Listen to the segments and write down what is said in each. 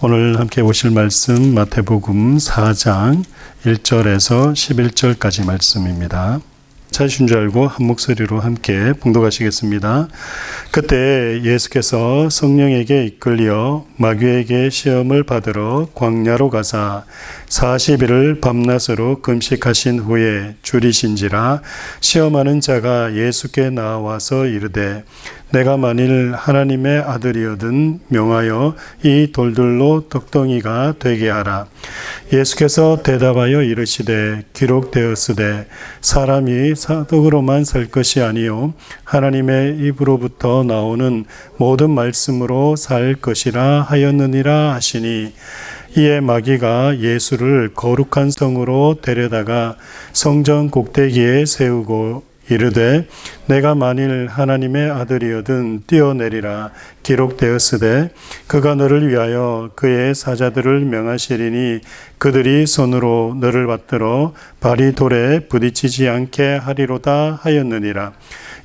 오늘 함께 보실 말씀 마태복음 4장 1절에서 11절까지 말씀입니다. 찾으신 줄 알고 한 목소리로 함께 봉독하시겠습니다. 그때 예수께서 성령에게 이끌려 마귀에게 시험을 받으러 광야로 가사 40일을 밤낮으로 금식하신 후에 줄이신지라 시험하는 자가 예수께 나와서 이르되 내가 만일 하나님의 아들이거든 명하여 이 돌들로 떡덩이가 되게 하라. 예수께서 대답하여 이르시되 기록되었으되 사람이 떡으로만 살 것이 아니요 하나님의 입으로부터 나오는 모든 말씀으로 살 것이라 하였느니라 하시니 이에 마귀가 예수를 거룩한 성으로 데려다가 성전 꼭대기에 세우고 이르되 내가 만일 하나님의 아들이거든 뛰어내리라. 기록되었으되 그가 너를 위하여 그의 사자들을 명하시리니 그들이 손으로 너를 받들어 발이 돌에 부딪히지 않게 하리로다 하였느니라.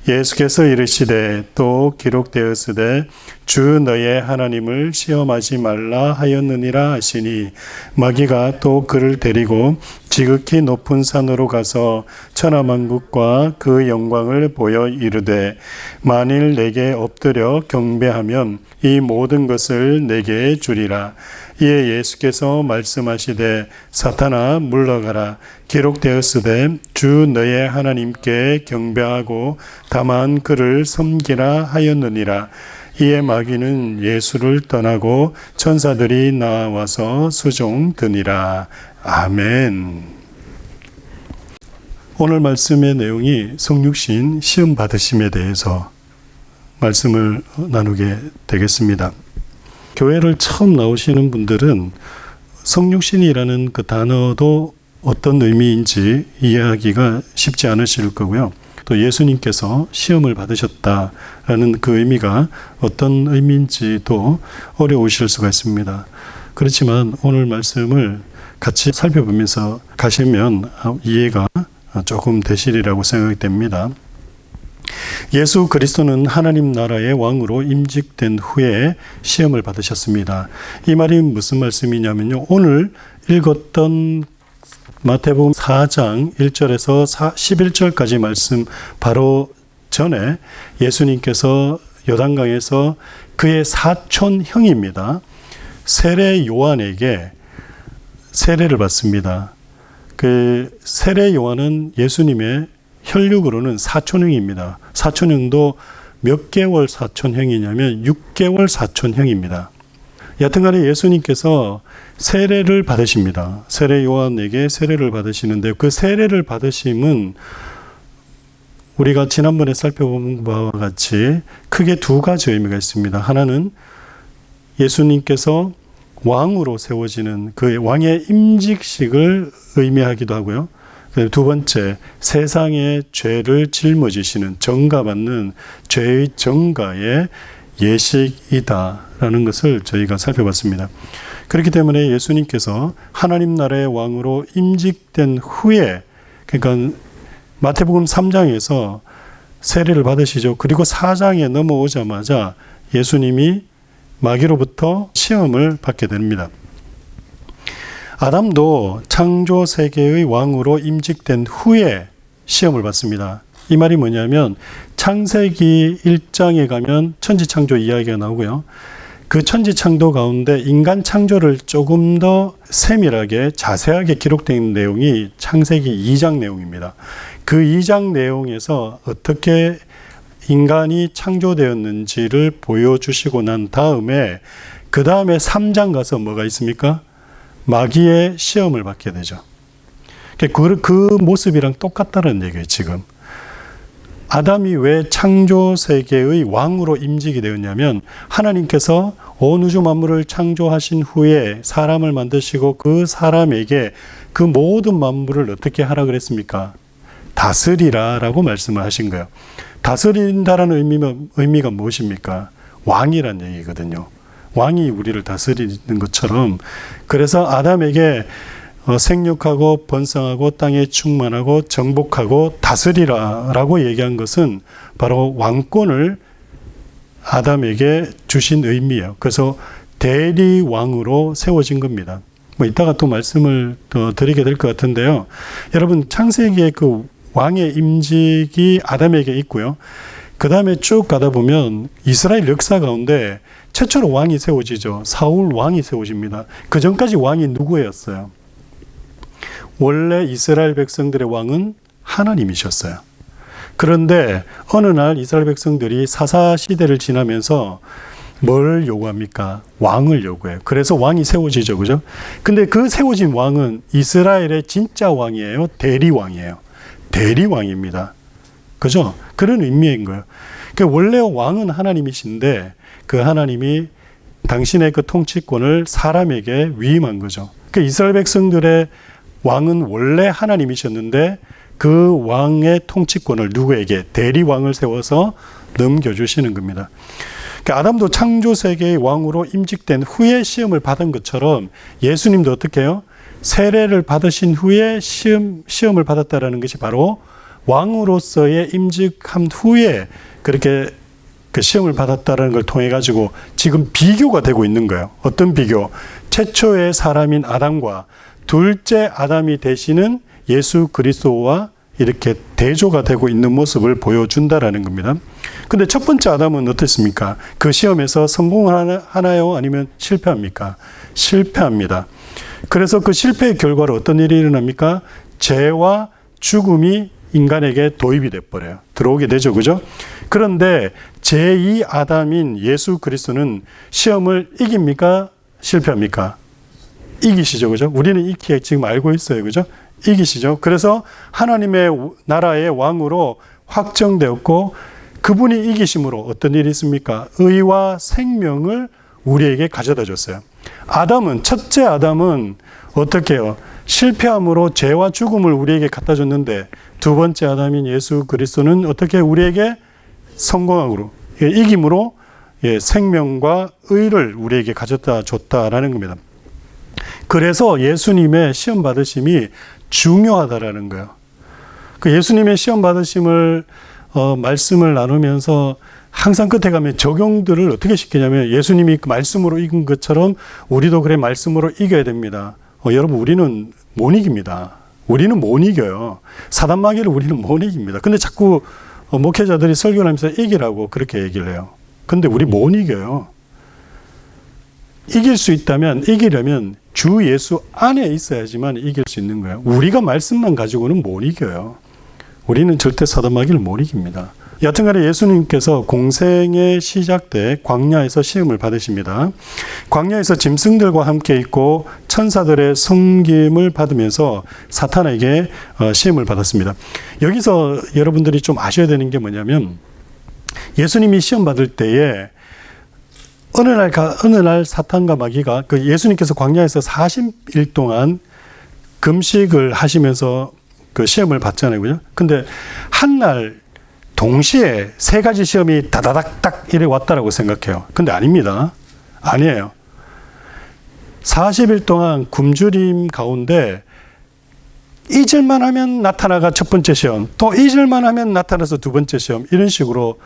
예수께서 이르시되 또 기록되었으되 주 너의 하나님을 시험하지 말라 하였느니라 하시니 마귀가 또 그를 데리고 지극히 높은 산으로 가서 천하만국과 그 영광을 보여 이르되 만일 내게 엎드려 경배하면 이 모든 것을 내게 주리라. 이에 예수께서 말씀하시되 사탄아 물러가라. 기록되었으되 주 너의 하나님께 경배하고 다만 그를 섬기라 하였느니라. 이에 마귀는 예수를 떠나고 천사들이 나와서 수종드니라. 아멘. 오늘 말씀의 내용이 성육신 시험 받으심에 대해서 말씀을 나누게 되겠습니다. 교회를 처음 나오시는 분들은 성육신이라는 그 단어도 어떤 의미인지 이해하기가 쉽지 않으실 거고요. 또 예수님께서 시험을 받으셨다라는 그 의미가 어떤 의미인지도 어려우실 수가 있습니다. 그렇지만 오늘 말씀을 같이 살펴보면서 가시면 이해가 조금 되시리라고 생각이 됩니다. 예수 그리스도는 하나님 나라의 왕으로 임직된 후에 시험을 받으셨습니다. 이 말이 무슨 말씀이냐면요. 오늘 읽었던 마태복음 4장 1절에서 11절까지 말씀 바로 전에 예수님께서 요단강에서 그의 사촌 형입니다. 세례 요한에게 세례를 받습니다. 그 세례 요한은 예수님의 혈육으로는 사촌형입니다. 사촌형도 몇 개월 사촌형이냐면 6개월 사촌형입니다. 여튼간에 예수님께서 세례를 받으십니다. 세례 요한에게 세례를 받으시는데 그 세례를 받으심은 우리가 지난번에 살펴본 바와 같이 크게 두 가지 의미가 있습니다. 하나는 예수님께서 왕으로 세워지는 그 왕의 임직식을 의미하기도 하고요. 두 번째, 세상의 죄를 짊어지시는 정가받는 죄의 정가의 예식이다라는 것을 저희가 살펴봤습니다. 그렇기 때문에 예수님께서 하나님 나라의 왕으로 임직된 후에, 그러니까 마태복음 3장에서 세례를 받으시죠. 그리고 4장에 넘어오자마자 예수님이 마귀로부터 시험을 받게 됩니다. 아담도 창조 세계의 왕으로 임직된 후에 시험을 받습니다. 이 말이 뭐냐면 창세기 1장에 가면 천지창조 이야기가 나오고요. 그 천지창조 가운데 인간 창조를 조금 더 세밀하게 자세하게 기록된 내용이 창세기 2장 내용입니다. 그 2장 내용에서 어떻게 인간이 창조되었는지를 보여주시고 난 다음에 그 다음에 3장 가서 뭐가 있습니까? 마귀의 시험을 받게 되죠. 그 모습이랑 똑같다는 얘기예요, 지금. 아담이 왜 창조 세계의 왕으로 임직이 되었냐면 하나님께서 온 우주 만물을 창조하신 후에 사람을 만드시고 그 사람에게 그 모든 만물을 어떻게 하라 그랬습니까? 다스리라라고 말씀을 하신 거예요. 다스린다라는 의미가 무엇입니까? 왕이란 얘기거든요. 왕이 우리를 다스리는 것처럼 그래서 아담에게 생육하고 번성하고 땅에 충만하고 정복하고 다스리라라고 얘기한 것은 바로 왕권을 아담에게 주신 의미예요. 그래서 대리왕으로 세워진 겁니다. 뭐 이따가 또 말씀을 더 드리게 될 것 같은데요. 여러분 창세기의 그 왕의 임직이 아담에게 있고요. 그 다음에 쭉 가다 보면 이스라엘 역사 가운데 최초로 왕이 세워지죠. 사울 왕이 세워집니다. 그 전까지 왕이 누구였어요? 원래 이스라엘 백성들의 왕은 하나님이셨어요. 그런데 어느 날 이스라엘 백성들이 사사 시대를 지나면서 뭘 요구합니까? 왕을 요구해요. 그래서 왕이 세워지죠. 그죠? 근데 그 세워진 왕은 이스라엘의 진짜 왕이에요? 대리왕이에요? 대리왕입니다. 그죠? 그런 의미인 거예요. 원래 왕은 하나님이신데 그 하나님이 당신의 그 통치권을 사람에게 위임한 거죠. 이스라엘 백성들의 왕은 원래 하나님이셨는데 그 왕의 통치권을 누구에게? 대리왕을 세워서 넘겨주시는 겁니다. 아담도 창조 세계의 왕으로 임직된 후에 시험을 받은 것처럼 예수님도 어떻게 해요? 세례를 받으신 후에 시험을 받았다라는 것이 바로 왕으로서의 임직한 후에 그렇게 그 시험을 받았다는 걸 통해 가지고 지금 비교가 되고 있는 거예요. 어떤 비교? 최초의 사람인 아담과 둘째 아담이 되시는 예수 그리스도와 이렇게 대조가 되고 있는 모습을 보여준다라는 겁니다. 근데 첫 번째 아담은 어땠습니까? 그 시험에서 성공을 하나요? 아니면 실패합니까? 실패합니다. 그래서 그 실패의 결과로 어떤 일이 일어납니까? 죄와 죽음이 인간에게 도입이 돼버려요. 들어오게 되죠. 그죠? 그런데 제2 아담인 예수 그리스도는 시험을 이깁니까? 실패합니까? 이기시죠. 그죠? 우리는 익히 지금 알고 있어요. 그죠? 이기시죠. 그래서 하나님의 나라의 왕으로 확정되었고 그분이 이기심으로 어떤 일이 있습니까? 의와 생명을 우리에게 가져다 줬어요. 첫째 아담은 어떻게 해요? 실패함으로 죄와 죽음을 우리에게 갖다 줬는데 두 번째 아담인 예수 그리스도는 어떻게 우리에게 성공함으로, 이김으로 생명과 의를 우리에게 가져다 줬다라는 겁니다. 그래서 예수님의 시험 받으심이 중요하다라는 거예요. 그 예수님의 시험 받으심을 말씀을 나누면서 항상 끝에 가면 적용들을 어떻게 시키냐면 예수님이 그 말씀으로 이긴 것처럼 우리도 그래 말씀으로 이겨야 됩니다. 여러분 우리는 못 이깁니다. 우리는 못 이겨요. 사단 마귀를 우리는 못 이깁니다. 근데 자꾸 목회자들이 설교를 하면서 이기라고 그렇게 얘기를 해요. 근데 우리 못 이겨요. 이길 수 있다면, 이기려면 주 예수 안에 있어야지만 이길 수 있는 거예요. 우리가 말씀만 가지고는 못 이겨요. 우리는 절대 사단 마귀를 못 이깁니다. 여튼간에 예수님께서 공생의 시작 때 광야에서 시험을 받으십니다. 광야에서 짐승들과 함께 있고 천사들의 섬김을 받으면서 사탄에게 시험을 받았습니다. 여기서 여러분들이 좀 아셔야 되는 게 뭐냐면 예수님이 시험 받을 때에 어느 날 사탄과 마귀가 예수님께서 광야에서 40일 동안 금식을 하시면서 그 시험을 받잖아요. 그죠? 근데 한 날 동시에 세 가지 시험이 다다닥닥 이래 왔다라고 생각해요. 근데 아닙니다. 아니에요. 40일 동안 굶주림 가운데 잊을만 하면 나타나가 첫 번째 시험, 또 잊을만 하면 나타나서 두 번째 시험, 이런 식으로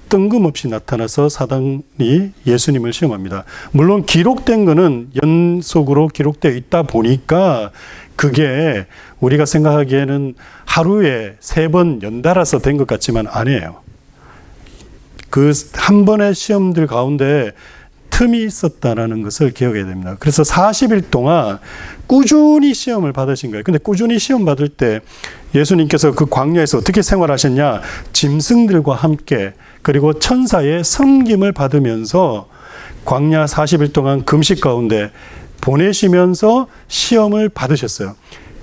뜬금없이 나타나서 사단이 예수님을 시험합니다. 물론 기록된 거는 연속으로 기록되어 있다 보니까 그게 우리가 생각하기에는 하루에 3번 연달아서 된 것 같지만 아니에요. 그 한 번의 시험들 가운데 틈이 있었다라는 것을 기억해야 됩니다. 그래서 40일 동안 꾸준히 시험을 받으신 거예요. 근데 꾸준히 시험 받을 때 예수님께서 그 광야에서 어떻게 생활하셨냐? 짐승들과 함께 그리고 천사의 섬김을 받으면서 광야 40일 동안 금식 가운데 보내시면서 시험을 받으셨어요.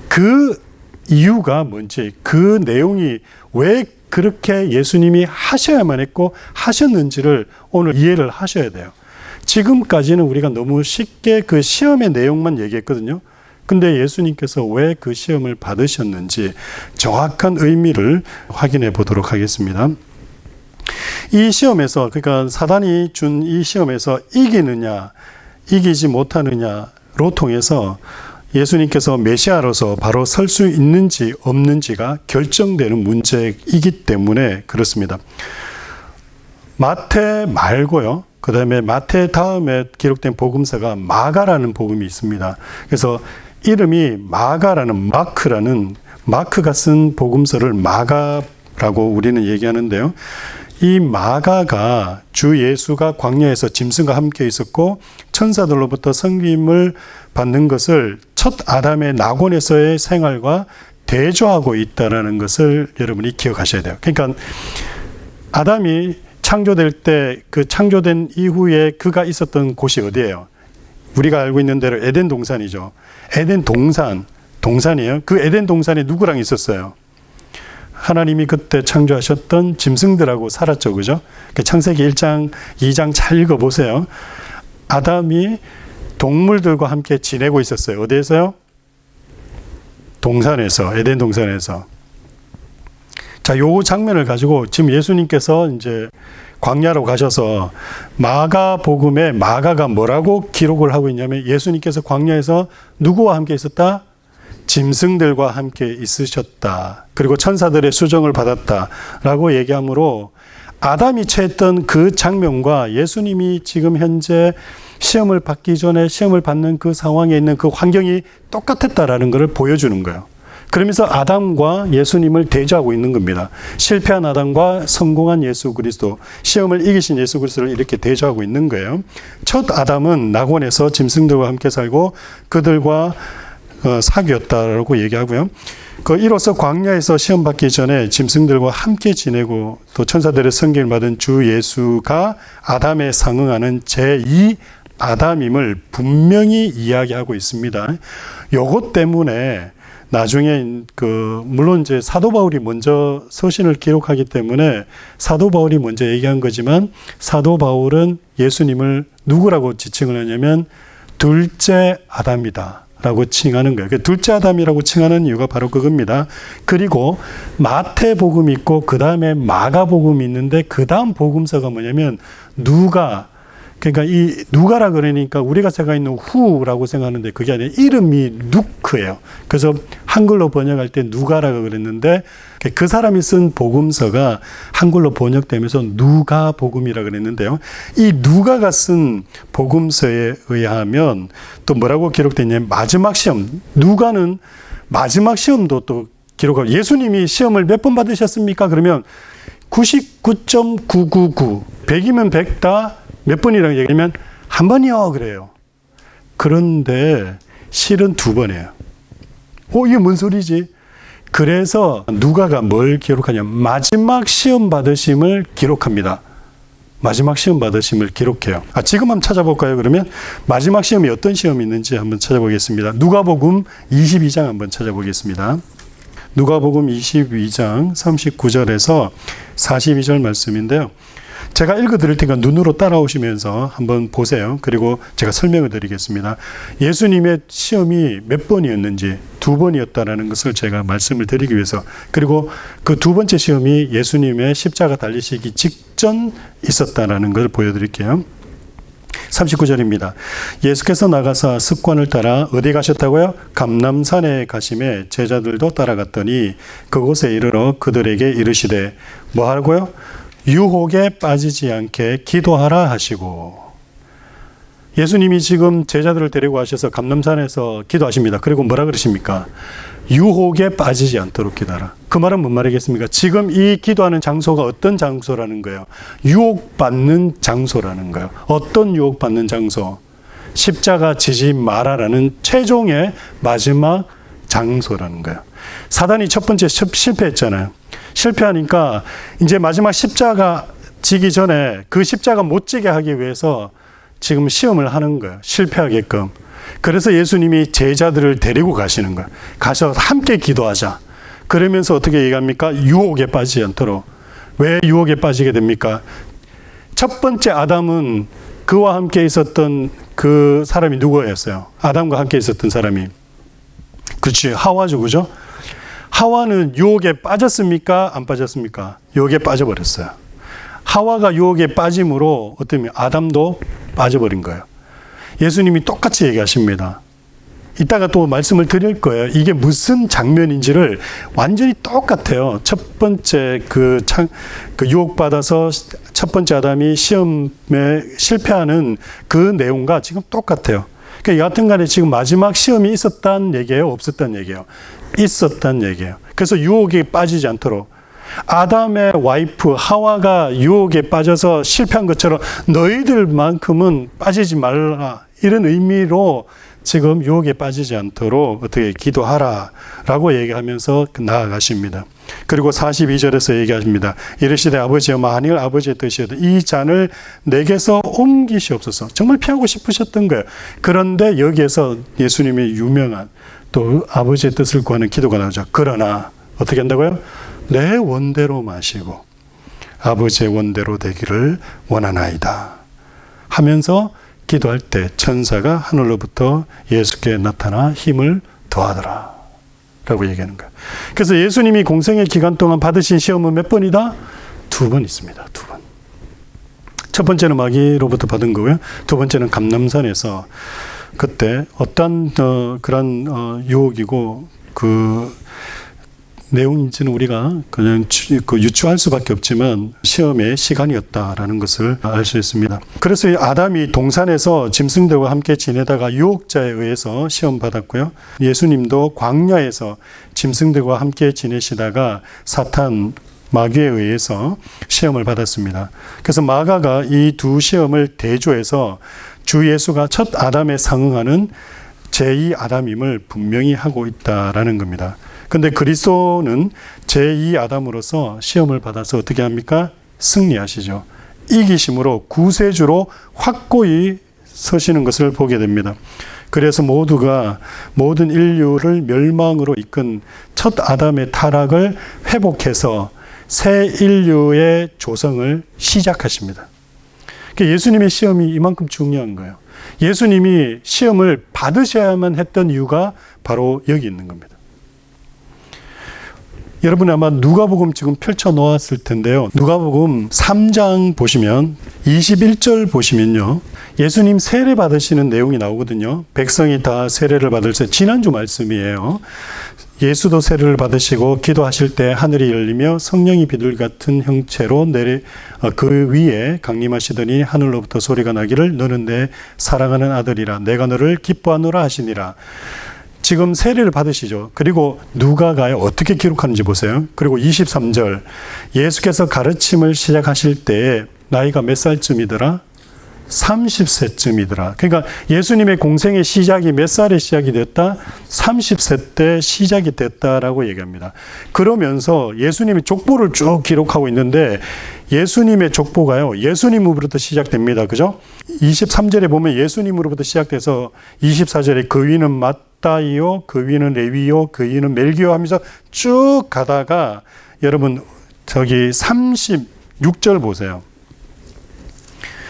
그 이유가 뭔지, 그 내용이 왜 그렇게 예수님이 하셔야만 했고 하셨는지를 오늘 이해를 하셔야 돼요. 지금까지는 우리가 너무 쉽게 그 시험의 내용만 얘기했거든요. 근데 예수님께서 왜 그 시험을 받으셨는지 정확한 의미를 확인해 보도록 하겠습니다. 이 시험에서, 그러니까 사단이 준 이 시험에서 이기느냐, 이기지 못하느냐로 통해서 예수님께서 메시아로서 바로 설 수 있는지 없는지가 결정되는 문제이기 때문에 그렇습니다. 마태 말고요. 그 다음에 마태 다음에 기록된 복음서가 마가라는 복음이 있습니다. 그래서 이름이 마가라는 마크가 쓴 복음서를 마가라고 우리는 얘기하는데요. 이 마가가 주 예수가 광야에서 짐승과 함께 있었고 천사들로부터 섬김을 받는 것을 첫 아담의 낙원에서의 생활과 대조하고 있다는 것을 여러분이 기억하셔야 돼요. 그러니까 아담이 창조될 때 그 창조된 이후에 그가 있었던 곳이 어디예요? 우리가 알고 있는 대로 에덴 동산이죠. 에덴 동산이에요. 그 에덴 동산에 누구랑 있었어요? 하나님이 그때 창조하셨던 짐승들하고 살았죠. 그죠? 창세기 1장, 2장 잘 읽어보세요. 아담이 동물들과 함께 지내고 있었어요. 어디에서요? 동산에서, 에덴 동산에서. 자, 요 장면을 가지고 지금 예수님께서 이제 광야로 가셔서 마가복음에 마가가 뭐라고 기록을 하고 있냐면 예수님께서 광야에서 누구와 함께 있었다? 짐승들과 함께 있으셨다. 그리고 천사들의 수정을 받았다라고 얘기하므로 아담이 처했던 그 장면과 예수님이 지금 현재 시험을 받기 전에 시험을 받는 그 상황에 있는 그 환경이 똑같았다라는 것을 보여주는 거예요. 그러면서 아담과 예수님을 대조하고 있는 겁니다. 실패한 아담과 성공한 예수 그리스도, 시험을 이기신 예수 그리스도를 이렇게 대조하고 있는 거예요. 첫 아담은 낙원에서 짐승들과 함께 살고 그들과 사귀었다라고 얘기하고요. 이로써 광야에서 시험 받기 전에 짐승들과 함께 지내고 또 천사들의 섬김을 받은 주 예수가 아담에 상응하는 제2 아담임을 분명히 이야기하고 있습니다. 요것 때문에 나중에 물론 이제 사도 바울이 먼저 서신을 기록하기 때문에 사도 바울이 먼저 얘기한 거지만 사도 바울은 예수님을 누구라고 지칭을 하냐면 둘째 아담이다 라고 칭하는 거예요. 둘째 아담이라고 칭하는 이유가 바로 그겁니다. 그리고 마태복음이 있고 그 다음에 마가복음이 있는데 그 다음 복음서가 뭐냐면 누가, 그러니까 이 누가라 그러니까 우리가 생각하는 후라고 생각하는데 그게 아니라 이름이 누크예요. 그래서 한글로 번역할 때 누가라고 그랬는데 그 사람이 쓴 복음서가 한글로 번역되면서 누가복음이라 그랬는데요. 이 누가가 쓴 복음서에 의하면 또 뭐라고 기록되냐면 마지막 시험, 누가는 마지막 시험도 또 기록하고 예수님이 시험을 몇 번 받으셨습니까? 그러면 99.999 100이면 100다 몇 번이라고 얘기하면 한 번이요 그래요. 그런데 실은 두 번이에요. 이게 뭔 소리지? 그래서 누가가 뭘 기록하냐면 마지막 시험 받으심을 기록합니다. 마지막 시험 받으심을 기록해요. 지금 한번 찾아볼까요? 그러면 마지막 시험이 어떤 시험이 있는지 한번 찾아보겠습니다. 누가복음 22장 한번 찾아보겠습니다. 누가복음 22장 39절에서 42절 말씀인데요. 제가 읽어드릴 테니까 눈으로 따라오시면서 한번 보세요. 그리고 제가 설명을 드리겠습니다. 예수님의 시험이 몇 번이었는지 2번이었다라는 것을 제가 말씀을 드리기 위해서, 그리고 그 두 번째 시험이 예수님의 십자가 달리시기 직전 있었다라는 걸 보여드릴게요. 39절입니다. 예수께서 나가사 습관을 따라 어디 가셨다고요? 감람산에 가심에 제자들도 따라갔더니 그곳에 이르러 그들에게 이르시되 뭐 하라고요? 유혹에 빠지지 않게 기도하라 하시고, 예수님이 지금 제자들을 데리고 가셔서 감람산에서 기도하십니다. 그리고 뭐라 그러십니까? 유혹에 빠지지 않도록 기도하라. 그 말은 뭔 말이겠습니까? 지금 이 기도하는 장소가 어떤 장소라는 거예요? 유혹받는 장소라는 거예요. 어떤 유혹받는 장소? 십자가 지지 마라라는 최종의 마지막 장소라는 거예요. 사단이 첫 번째 실패했잖아요. 실패하니까 이제 마지막 십자가 지기 전에 그 십자가 못 지게 하기 위해서 지금 시험을 하는 거예요. 실패하게끔. 그래서 예수님이 제자들을 데리고 가시는 거예요. 가서 함께 기도하자. 그러면서 어떻게 얘기합니까? 유혹에 빠지지 않도록. 왜 유혹에 빠지게 됩니까? 첫 번째 아담은 그와 함께 있었던 그 사람이 누구였어요? 아담과 함께 있었던 사람이. 그렇지, 하와죠. 그죠? 하와는 유혹에 빠졌습니까? 안 빠졌습니까? 유혹에 빠져버렸어요. 하와가 유혹에 빠짐으로 어쩌면 아담도 빠져버린 거예요. 예수님이 똑같이 얘기하십니다. 이따가 또 말씀을 드릴 거예요. 이게 무슨 장면인지를 완전히 똑같아요. 첫 번째 그 유혹받아서 첫 번째 아담이 시험에 실패하는 그 내용과 지금 똑같아요. 그러니까 여하튼 간에 지금 마지막 시험이 있었다는 얘기예요? 없었다는 얘기예요? 있었다는 얘기예요. 그래서 유혹에 빠지지 않도록 아담의 와이프 하와가 유혹에 빠져서 실패한 것처럼 너희들만큼은 빠지지 말라, 이런 의미로 지금 유혹에 빠지지 않도록 어떻게 기도하라라고 얘기하면서 나아가십니다. 그리고 42절에서 얘기하십니다. 이르시되 아버지여, 만일 아버지의 뜻이어도 이 잔을 내게서 옮기시옵소서. 정말 피하고 싶으셨던 거예요. 그런데 여기에서 예수님의 유명한 또 아버지의 뜻을 구하는 기도가 나오죠. 그러나 어떻게 한다고요? 내 원대로 마시고 아버지의 원대로 되기를 원하나이다 하면서 기도할 때 천사가 하늘로부터 예수께 나타나 힘을 더하더라 라고 얘기하는 거예요. 그래서 예수님이 공생의 기간 동안 받으신 시험은 몇 번이다? 2번 있습니다. 2번. 첫 번째는 마귀로부터 받은 거고요. 두 번째는 감람산에서 그때 어떤 그런 유혹이고 그 내용인지는 우리가 그냥 유추할 수밖에 없지만 시험의 시간이었다라는 것을 알 수 있습니다. 그래서 아담이 동산에서 짐승들과 함께 지내다가 유혹자에 의해서 시험 받았고요. 예수님도 광야에서 짐승들과 함께 지내시다가 사탄 마귀에 의해서 시험을 받았습니다. 그래서 마가가 이 두 시험을 대조해서 주 예수가 첫 아담에 상응하는 제2 아담임을 분명히 하고 있다라는 겁니다. 근데 그리스도는 제2 아담으로서 시험을 받아서 어떻게 합니까? 승리하시죠. 이기심으로 구세주로 확고히 서시는 것을 보게 됩니다. 그래서 모든 인류를 멸망으로 이끈 첫 아담의 타락을 회복해서 새 인류의 조성을 시작하십니다. 예수님의 시험이 이만큼 중요한 거예요. 예수님이 시험을 받으셔야만 했던 이유가 바로 여기 있는 겁니다. 여러분 아마 누가복음 지금 펼쳐 놓았을 텐데요. 누가복음 3장 보시면 21절 보시면요. 예수님 세례 받으시는 내용이 나오거든요. 백성이 다 세례를 받을 때 지난주 말씀이에요. 예수도 세례를 받으시고 기도하실 때 하늘이 열리며 성령이 비둘기 같은 형체로 그 위에 강림하시더니 하늘로부터 소리가 나기를 너는 내 사랑하는 아들이라 내가 너를 기뻐하노라 하시니라. 지금 세례를 받으시죠. 그리고 누가가 어떻게 기록하는지 보세요. 그리고 23절 예수께서 가르침을 시작하실 때 나이가 몇 살쯤이더라? 30세쯤이더라. 그러니까 예수님의 공생의 시작이 몇 살에 시작이 됐다? 30세 때 시작이 됐다라고 얘기합니다. 그러면서 예수님의 족보를 쭉 기록하고 있는데 예수님의 족보가요. 예수님으로부터 시작됩니다. 그죠? 23절에 보면 예수님으로부터 시작돼서 24절에 그 위는 마따이요, 그 위는 레위요, 그 위는 멜기요 하면서 쭉 가다가 여러분 저기 36절 보세요.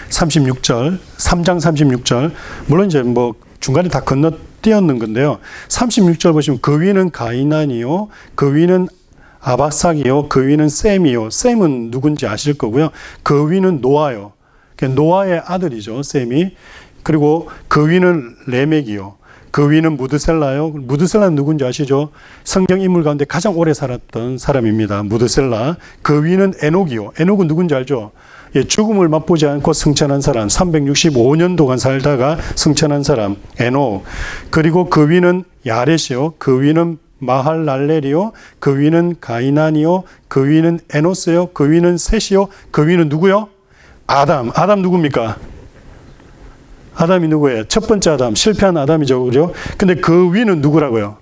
36절, 3장 36절. 물론 이제 뭐 중간에 다 건너뛰었는 건데요. 36절 보시면 그 위는 가이난이요, 그 위는 아바삭이요, 그 위는 셈이요. 셈은 누군지 아실 거고요. 그 위는 노아요. 노아의 아들이죠, 셈이. 그리고 그 위는 레멕이요. 그 위는 무드셀라요. 무드셀라는 누군지 아시죠? 성경 인물 가운데 가장 오래 살았던 사람입니다. 무드셀라. 그 위는 에녹이요. 에녹은 누군지 알죠? 예, 죽음을 맛보지 않고 승천한 사람, 365년 동안 살다가 승천한 사람, 에녹. 그리고 그 위는 야렛이요. 그 위는 마할랄렐이요. 그 위는 가이난이요. 그 위는 에노스요. 그 위는 셋이요. 그 위는 누구요? 아담. 아담 누굽니까? 아담이 누구예요? 첫 번째 아담, 실패한 아담이죠. 그죠? 근데 그 위는 누구라고요?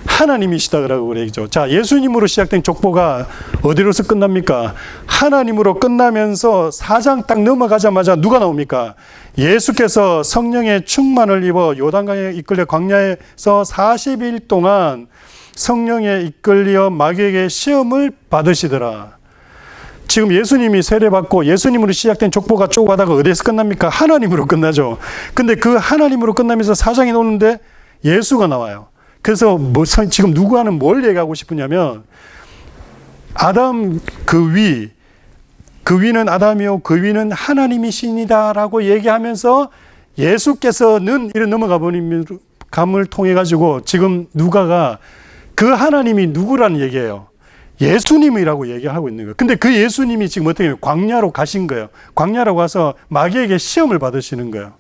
하나님이시다라고 그러죠. 자, 예수님으로 시작된 족보가 어디로서 끝납니까? 하나님으로 끝나면서 4장 딱 넘어가자마자 누가 나옵니까? 예수께서 성령의 충만을 입어 요단강에 이끌려 광야에서 40일 동안 성령에 이끌려 마귀에게 시험을 받으시더라. 지금 예수님이 세례받고 예수님으로 시작된 족보가 쭉 가다가 어디에서 끝납니까? 하나님으로 끝나죠. 근데 그 하나님으로 끝나면서 4장이 나오는데 예수가 나와요. 그래서 지금 누구와는 뭘 얘기하고 싶으냐면 아담 그 위는 아담이요 그 위는 하나님이시니다라고 얘기하면서 예수께서는 이래 넘어가 버리면 감을 통해 가지고 지금 누가가 그 하나님이 누구라는 얘기예요. 예수님이라고 얘기하고 있는 거예요. 근데 그 예수님이 지금 어떻게 해요? 광야로 가신 거예요. 광야로 가서 마귀에게 시험을 받으시는 거예요.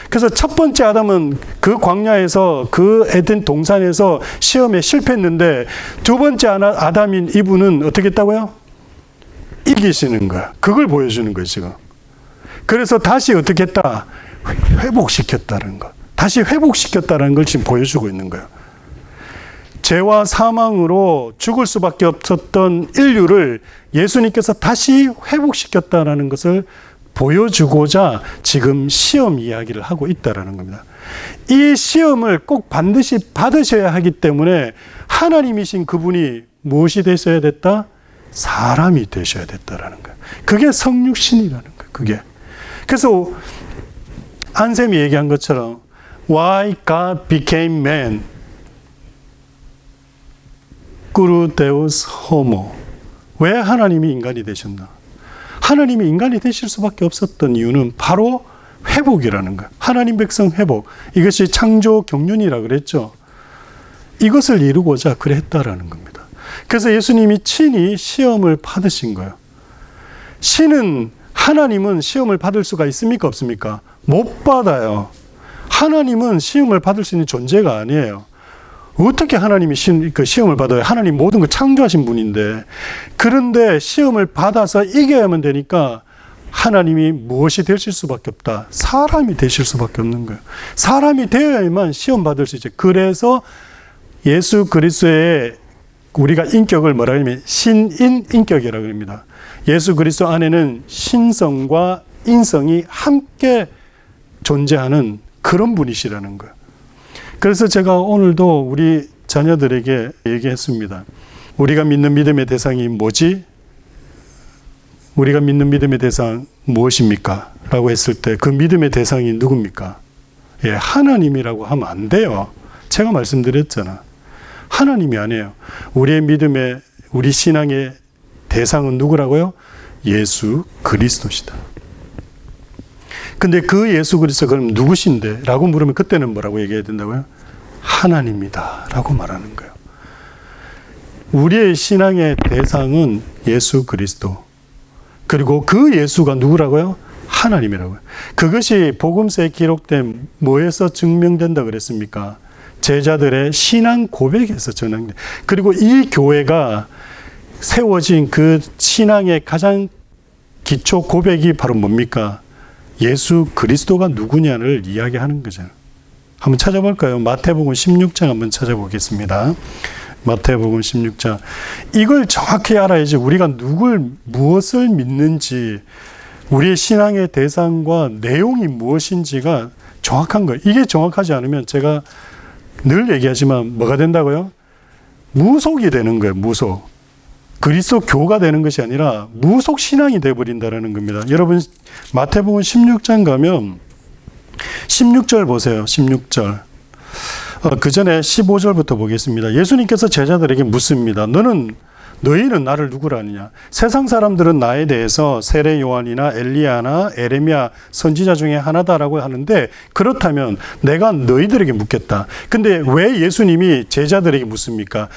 그래서 첫 번째 아담은 그 광야에서 그 에덴 동산에서 시험에 실패했는데 두 번째 아담인 이분은 어떻게 했다고요? 이기시는 거야. 그걸 보여주는 거예요, 지금. 그래서 다시 어떻게 했다? 회복시켰다는 거. 다시 회복시켰다는 걸 지금 보여주고 있는 거예요. 죄와 사망으로 죽을 수밖에 없었던 인류를 예수님께서 다시 회복시켰다는 것을 보여주고자 지금 시험 이야기를 하고 있다는 겁니다. 이 시험을 꼭 반드시 받으셔야 하기 때문에 하나님이신 그분이 무엇이 되셔야 됐다? 사람이 되셔야 됐다라는 거예요. 그게 성육신이라는 거예요. 그게. 그래서 안쌤이 얘기한 것처럼 Why God became man? Cru Deus homo. 왜 하나님이 인간이 되셨나? 하나님이 인간이 되실 수밖에 없었던 이유는 바로 회복이라는 거예요. 하나님 백성 회복. 이것이 창조 경륜이라 그랬죠. 이것을 이루고자 그랬다라는 겁니다. 그래서 예수님이 친히 시험을 받으신 거예요. 하나님은 시험을 받을 수가 있습니까? 없습니까? 못 받아요. 하나님은 시험을 받을 수 있는 존재가 아니에요. 어떻게 하나님이 시험을 받아요? 하나님 모든 걸 창조하신 분인데. 그런데 시험을 받아서 이겨야만 되니까 하나님이 무엇이 되실 수밖에 없다. 사람이 되실 수밖에 없는 거예요. 사람이 되어야만 시험 받을 수 있죠. 그래서 예수 그리스도의 우리가 인격을 뭐라 하냐면 신인 인격이라고 합니다. 예수 그리스도 안에는 신성과 인성이 함께 존재하는 그런 분이시라는 거예요. 그래서 제가 오늘도 우리 자녀들에게 얘기했습니다. 우리가 믿는 믿음의 대상이 뭐지? 우리가 믿는 믿음의 대상 무엇입니까? 라고 했을 때 그 믿음의 대상이 누굽니까? 예, 하나님이라고 하면 안 돼요. 제가 말씀드렸잖아. 하나님이 아니에요. 우리 신앙의 대상은 누구라고요? 예수 그리스도시다. 근데 그 예수 그리스도가 그럼 누구신데? 라고 물으면 그때는 뭐라고 얘기해야 된다고요? 하나님이다 라고 말하는 거예요. 우리의 신앙의 대상은 예수 그리스도. 그리고 그 예수가 누구라고요? 하나님이라고요. 그것이 복음서에 기록된 뭐에서 증명된다 그랬습니까? 제자들의 신앙 고백에서 전환돼. 그리고 이 교회가 세워진 그 신앙의 가장 기초 고백이 바로 뭡니까? 예수 그리스도가 누구냐를 이야기하는 거죠. 한번 찾아볼까요? 마태복음 16장 한번 찾아보겠습니다. 마태복음 16장. 이걸 정확히 알아야지 우리가 무엇을 믿는지, 우리의 신앙의 대상과 내용이 무엇인지가 정확한 거예요. 이게 정확하지 않으면 제가 늘 얘기하지만 뭐가 된다고요? 무속이 되는 거예요. 무속. 그리스도 교가 되는 것이 아니라 무속 신앙이 되어버린다는 겁니다. 여러분 마태복음 16장 가면 16절 보세요. 16절. 그 전에 15절부터 보겠습니다. 예수님께서 제자들에게 묻습니다. 너희는 나를 누구라 하느냐? 세상 사람들은 나에 대해서 세례 요한이나 엘리야나 에레미야 선지자 중에 하나다라고 하는데, 그렇다면 내가 너희들에게 묻겠다. 근데 왜 예수님이 제자들에게 묻습니까?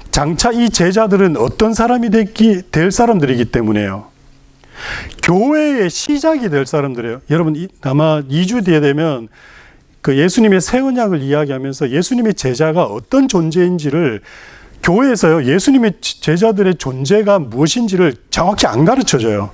장차 이 제자들은 어떤 사람이 될 사람들이기 때문에요. 교회의 시작이 될 사람들이에요. 여러분 아마 2주 뒤에 되면 그 예수님의 새 언약을 이야기하면서 예수님의 제자가 어떤 존재인지를 교회에서요, 예수님의 제자들의 존재가 무엇인지를 정확히 안 가르쳐줘요.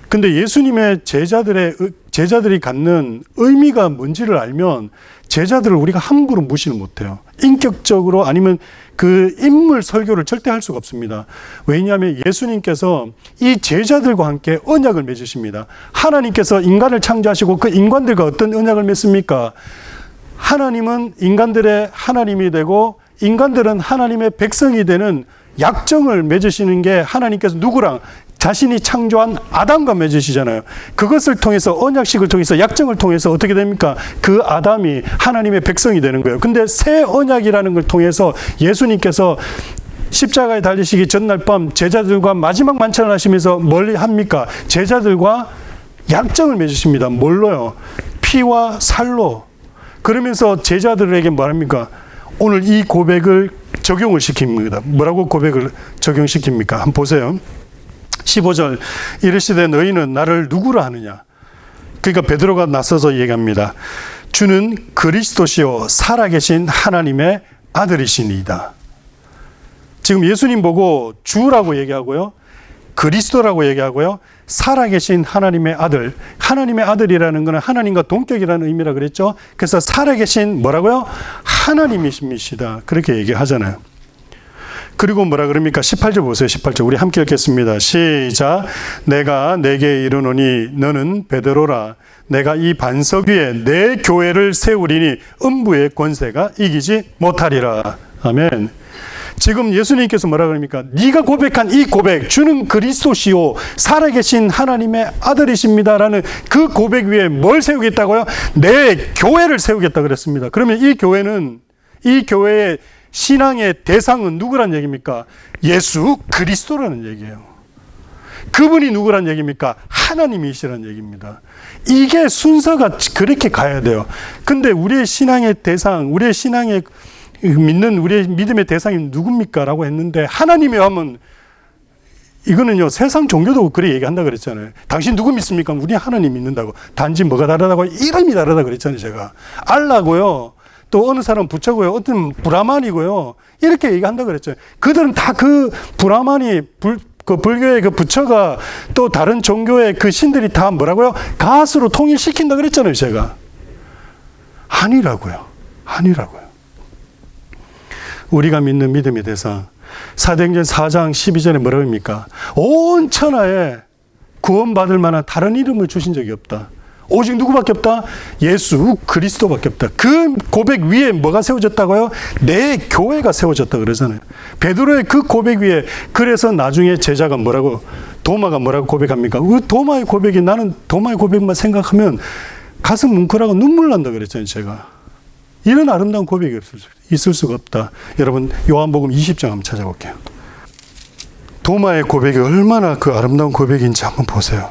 근데 예수님의 제자들이 갖는 의미가 뭔지를 알면 제자들을 우리가 함부로 무시를 못해요. 인격적으로 아니면 그 인물 설교를 절대 할 수가 없습니다. 왜냐하면 예수님께서 이 제자들과 함께 언약을 맺으십니다. 하나님께서 인간을 창조하시고 그 인간들과 어떤 언약을 맺습니까? 하나님은 인간들의 하나님이 되고 인간들은 하나님의 백성이 되는 약정을 맺으시는 게 하나님께서 누구랑? 자신이 창조한 아담과 맺으시잖아요. 그것을 통해서 언약식을 통해서 약정을 통해서 어떻게 됩니까? 그 아담이 하나님의 백성이 되는 거예요. 근데 새 언약이라는 걸 통해서 예수님께서 십자가에 달리시기 전날 밤 제자들과 마지막 만찬을 하시면서 뭘 합니까? 제자들과 약정을 맺으십니다. 뭘로요? 피와 살로. 그러면서 제자들에게 말합니까? 오늘 이 고백을 적용을 시킵니다. 뭐라고 고백을 적용시킵니까? 한번 보세요. 15절, 이르시되 너희는 나를 누구라 하느냐? 그러니까 베드로가 나서서 얘기합니다. 주는 그리스도시요 살아계신 하나님의 아들이시니이다. 지금 예수님 보고 주라고 얘기하고요, 그리스도라고 얘기하고요, 살아계신 하나님의 아들, 하나님의 아들이라는 것은 하나님과 동격이라는 의미라 그랬죠. 그래서 살아계신 뭐라고요? 하나님이십니다. 그렇게 얘기하잖아요. 그리고 뭐라 그럽니까? 18절 보세요. 18절 우리 함께 읽겠습니다. 시작. 내가 내게 이르노니 너는 베드로라. 내가 이 반석 위에 내 교회를 세우리니 음부의 권세가 이기지 못하리라. 아멘. 지금 예수님께서 뭐라 그럽니까? 네가 고백한 이 고백, 주는 그리스도시요 살아계신 하나님의 아들이십니다라는 그 고백 위에 뭘 세우겠다고요? 내 교회를 세우겠다 그랬습니다. 그러면 이 교회는, 이 교회의 신앙의 대상은 누구란 얘기입니까? 예수 그리스도라는 얘기예요. 그분이 누구란 얘기입니까? 하나님이시라는 얘기입니다. 이게 순서가 그렇게 가야 돼요. 근데 우리의 신앙의 대상, 우리의 신앙의 믿는 우리의 믿음의 대상이 누굽니까? 라고 했는데 하나님이 하면 이거는요 세상 종교도 그래 얘기한다 그랬잖아요. 당신 누구 믿습니까? 우리 하나님 믿는다고. 단지 뭐가 다르다고? 이름이 다르다 그랬잖아요. 제가 알라고요, 또 어느 사람은 부처고요, 어떤 브라만이고요, 이렇게 얘기한다 그랬잖아요. 그들은 다 그 브라만이 그 불교의 그 부처가 또 다른 종교의 그 신들이 다 뭐라고요? 가스로 통일시킨다 그랬잖아요. 제가 아니라고요. 아니라고요. 우리가 믿는 믿음의 대상, 사도행전 4장 12절에 뭐라고 합니까? 온 천하에 구원받을 만한 다른 이름을 주신 적이 없다. 오직 누구밖에 없다? 예수 그리스도밖에 없다. 그 고백 위에 뭐가 세워졌다고요? 내 교회가 세워졌다 그러잖아요. 베드로의 그 고백 위에, 그래서 나중에 제자가 뭐라고, 도마가 뭐라고 고백합니까? 그 도마의 고백이, 나는 도마의 고백만 생각하면 가슴 뭉클하고 눈물 난다 그랬잖아요. 제가 이런 아름다운 고백이 있을 수가 없다. 여러분 요한복음 20장 한번 찾아볼게요. 도마의 고백이 얼마나 그 아름다운 고백인지 한번 보세요.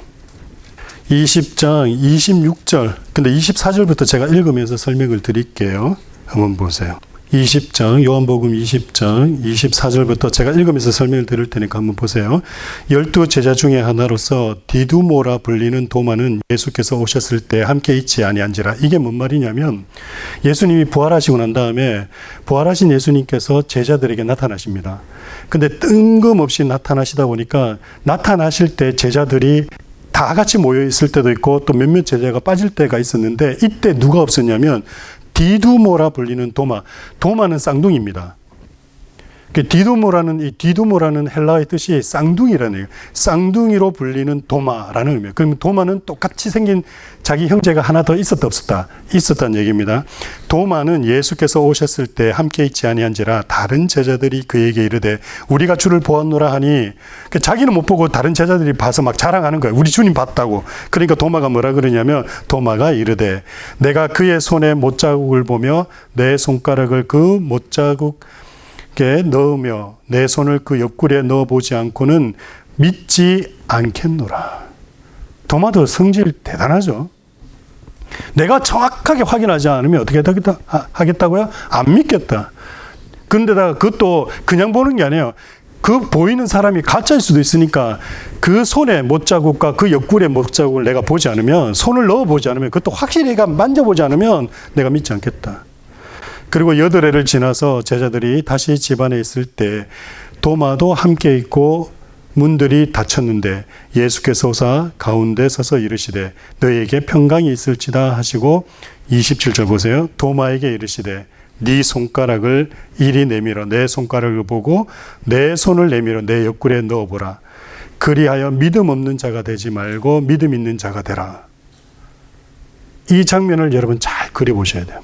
20장 26절, 근데 24절부터 제가 읽으면서 설명을 드릴게요. 한번 보세요. 20장, 요한복음 20장 24절부터 제가 읽으면서 설명을 드릴 테니까 한번 보세요. 12 제자 중에 하나로서 디두모라 불리는 도마는 예수께서 오셨을 때 함께 있지 아니한지라. 이게 뭔 말이냐면 예수님이 부활하시고 난 다음에 부활하신 예수님께서 제자들에게 나타나십니다. 근데 뜬금없이 나타나시다 보니까 나타나실 때 제자들이 다 같이 모여 있을 때도 있고 또 몇몇 제자가 빠질 때가 있었는데, 이때 누가 없었냐면 디두모라 불리는 도마. 도마는 쌍둥이입니다. 디두모라는, 이 디두모라는 헬라어의 뜻이 쌍둥이라는 얘기예요. 쌍둥이로 불리는 도마라는 의미예요. 그러면 도마는 똑같이 생긴 자기 형제가 하나 더 있었다 없었다? 있었다는 얘기입니다. 도마는 예수께서 오셨을 때 함께 있지 아니한지라 다른 제자들이 그에게 이르되 우리가 주를 보았노라 하니, 자기는 못 보고 다른 제자들이 봐서 막 자랑하는 거예요. 우리 주님 봤다고. 그러니까 도마가 뭐라 그러냐면, 도마가 이르되 내가 그의 손에 못자국을 보며 내 손가락을 그 못자국 넣으며 내 손을 그 옆구리에 넣어보지 않고는 믿지 않겠노라. 도마도 성질 대단하죠. 내가 정확하게 확인하지 않으면 어떻게 하겠다고요? 안 믿겠다. 그런데다가 그것도 그냥 보는 게 아니에요. 그 보이는 사람이 가짜일 수도 있으니까 그 손에 못자국과 그 옆구리에 못자국을 내가 보지 않으면, 손을 넣어보지 않으면, 그것도 확실히 내가 만져보지 않으면 내가 믿지 않겠다. 그리고 8해를 지나서 제자들이 다시 집안에 있을 때 도마도 함께 있고 문들이 닫혔는데 예수께서 오사 가운데 서서 이르시되 너희에게 평강이 있을지다 하시고, 27절 보세요. 도마에게 이르시되 네 손가락을 이리 내밀어 내 손가락을 보고 내 손을 내밀어 내 옆구리에 넣어보라. 그리하여 믿음 없는 자가 되지 말고 믿음 있는 자가 되라. 이 장면을 여러분 잘 그려보셔야 돼요.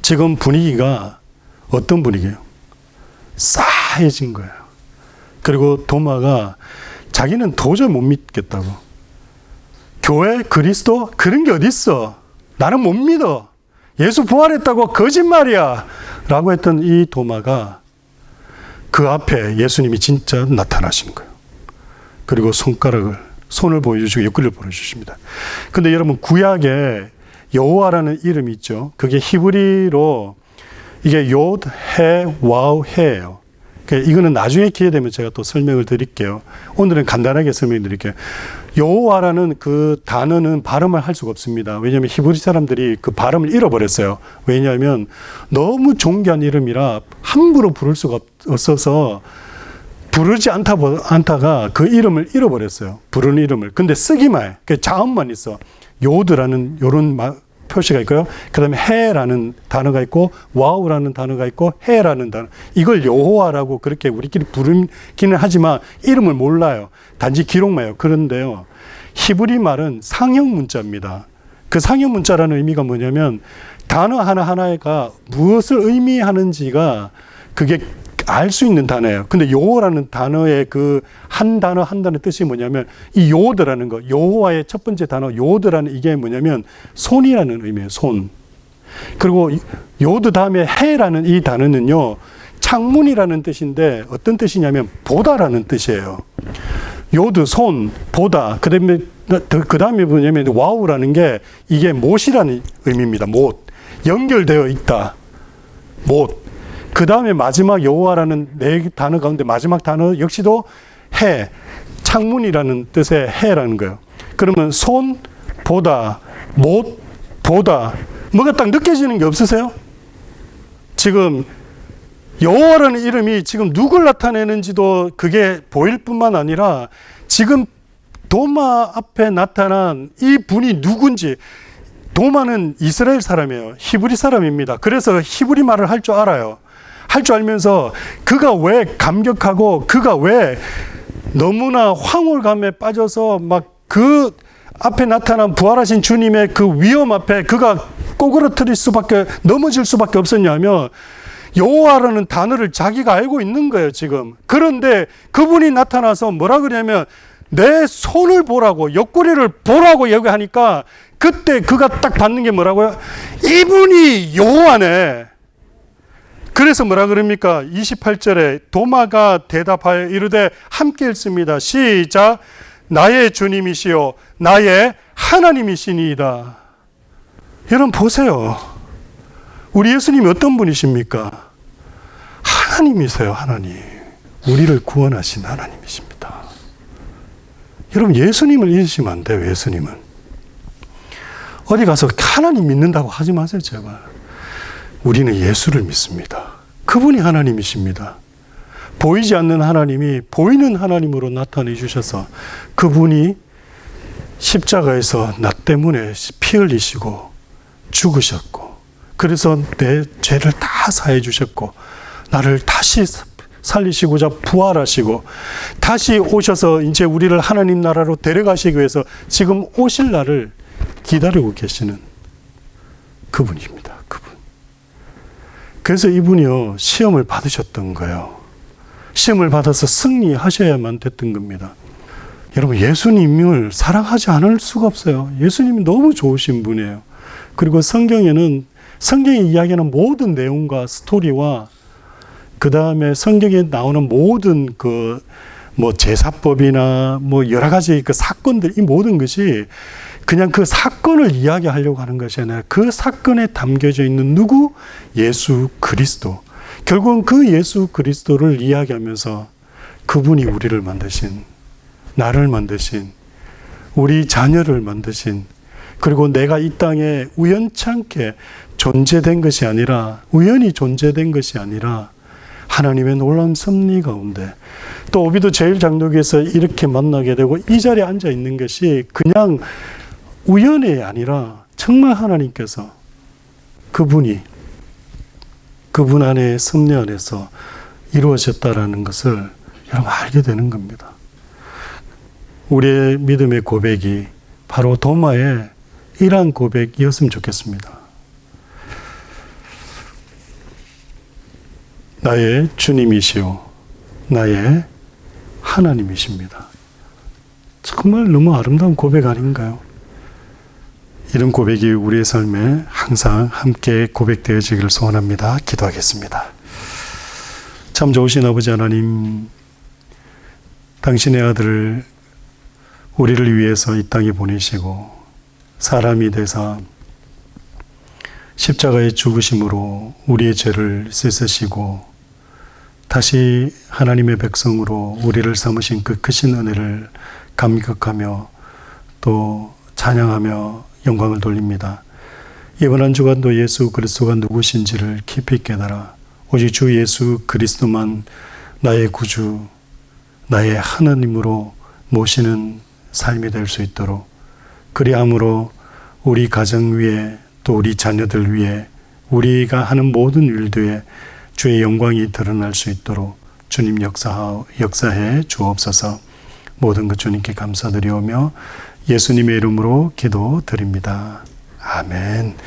지금 분위기가 어떤 분위기예요? 싸해진 거예요. 그리고 도마가 자기는 도저히 못 믿겠다고. 교회, 그리스도, 그런 게 어딨어. 나는 못 믿어. 예수 부활했다고 거짓말이야. 라고 했던 이 도마가 그 앞에 예수님이 진짜 나타나신 거예요. 그리고 손을 보여주시고 옆구리를 보여주십니다. 근데 여러분, 구약에 여호와라는 이름이 있죠. 그게 히브리로 이게 욤, 해, 와우, 해예요. 이거는 나중에 기회 되면 제가 또 설명을 드릴게요. 오늘은 간단하게 설명드릴게요. 여호와라는 그 단어는 발음을 할 수가 없습니다. 왜냐하면 히브리 사람들이 그 발음을 잃어버렸어요. 왜냐하면 너무 존귀한 이름이라 함부로 부를 수가 없어서 부르지 않다가 그 이름을 잃어버렸어요. 부르는 이름을. 근데 쓰기만 해. 그 자음만 있어. 요드라는 요런 표시가 있고요. 그 다음에 해라는 단어가 있고 와우라는 단어가 있고 해라는 단어. 이걸 여호와라고 그렇게 우리끼리 부르기는 하지만 이름을 몰라요. 단지 기록만 해요. 그런데요. 히브리 말은 상형 문자입니다. 그 상형 문자라는 의미가 뭐냐면 단어 하나하나가 무엇을 의미하는지가 그게 알 수 있는 단어예요. 근데 여호와라는 단어의 그 한 단어 한 단어 뜻이 뭐냐면 이 요드라는 거, 여호와의 첫 번째 단어 요드라는 이게 뭐냐면 손이라는 의미예요. 손. 그리고 요드 다음에 해라는 이 단어는요. 창문이라는 뜻인데 어떤 뜻이냐면 보다라는 뜻이에요. 요드 손, 보다. 그다음에 뭐냐면 와우라는 게 이게 못이라는 의미입니다. 못. 연결되어 있다. 못. 그 다음에 마지막 여호와라는 네 단어 가운데 마지막 단어 역시도 해, 창문이라는 뜻의 해라는 거예요. 그러면 손, 보다, 못, 보다. 뭐가 딱 느껴지는 게 없으세요? 지금 여호와라는 이름이 지금 누굴 나타내는지도 그게 보일 뿐만 아니라 지금 도마 앞에 나타난 이 분이 누군지. 도마는 이스라엘 사람이에요. 히브리 사람입니다. 그래서 히브리 말을 할 줄 알아요. 할 줄 알면서 그가 왜 감격하고 그가 왜 너무나 황홀감에 빠져서 막 그 앞에 나타난 부활하신 주님의 그 위험 앞에 그가 꼬그러뜨릴 수밖에 넘어질 수밖에 없었냐면 여호와라는 단어를 자기가 알고 있는 거예요 지금. 그런데 그분이 나타나서 뭐라 그러냐면 내 손을 보라고 옆구리를 보라고 얘기하니까 그때 그가 딱 받는 게 뭐라고요? 이분이 여호와네. 그래서 뭐라 그럽니까? 28절에 도마가 대답하여 이르되 함께 읽습니다. 시작. 나의 주님이시요 나의 하나님이시니이다. 여러분 보세요. 우리 예수님이 어떤 분이십니까? 하나님이세요. 하나님. 우리를 구원하신 하나님이십니다. 여러분 예수님을 잊으시면 안 돼요. 예수님은. 어디 가서 하나님 믿는다고 하지 마세요. 제발. 우리는 예수를 믿습니다. 그분이 하나님이십니다. 보이지 않는 하나님이 보이는 하나님으로 나타내 주셔서 그분이 십자가에서 나 때문에 피 흘리시고 죽으셨고 그래서 내 죄를 다 사해 주셨고 나를 다시 살리시고자 부활하시고 다시 오셔서 이제 우리를 하나님 나라로 데려가시기 위해서 지금 오실 날을 기다리고 계시는 그분입니다. 그분. 그래서 이분이요 시험을 받으셨던 거예요. 시험을 받아서 승리하셔야만 됐던 겁니다. 여러분 예수님을 사랑하지 않을 수가 없어요. 예수님이 너무 좋으신 분이에요. 그리고 성경이 이야기하는 모든 내용과 스토리와 그 다음에 성경에 나오는 모든 제사법이나 여러 가지 그 사건들, 이 모든 것이 그냥 그 사건을 이야기하려고 하는 것이 아니라 그 사건에 담겨져 있는 누구? 예수 그리스도. 결국은 그 예수 그리스도를 이야기하면서 그분이 우리를 만드신, 나를 만드신, 우리 자녀를 만드신, 그리고 내가 이 땅에 우연찮게 존재된 것이 아니라, 우연히 존재된 것이 아니라 하나님의 놀라운 섭리 가운데 또 오비도 제일장로교에서 이렇게 만나게 되고 이 자리에 앉아 있는 것이 그냥 우연이 아니라 정말 하나님께서 그분 안에 섭리 안에서 이루어졌다라는 것을 여러분 알게 되는 겁니다. 우리의 믿음의 고백이 바로 도마의 이러한 고백이었으면 좋겠습니다. 나의 주님이시오 나의 하나님이십니다. 정말 너무 아름다운 고백 아닌가요? 이런 고백이 우리의 삶에 항상 함께 고백되어지기를 소원합니다. 기도하겠습니다. 참 좋으신 아버지 하나님, 당신의 아들을 우리를 위해서 이 땅에 보내시고 사람이 되사 십자가의 죽으심으로 우리의 죄를 씻으시고 다시 하나님의 백성으로 우리를 삼으신 그 크신 은혜를 감격하며 또 찬양하며 영광을 돌립니다. 이번 한 주간도 예수 그리스도가 누구신지를 깊이 깨달아 오직 주 예수 그리스도만 나의 구주, 나의 하나님으로 모시는 삶이 될 수 있도록, 그리함으로 우리 가정 위에 또 우리 자녀들 위에 우리가 하는 모든 일들에 주의 영광이 드러날 수 있도록 주님 역사해 주옵소서. 모든 것 주님께 감사드리오며 예수님의 이름으로 기도드립니다. 아멘.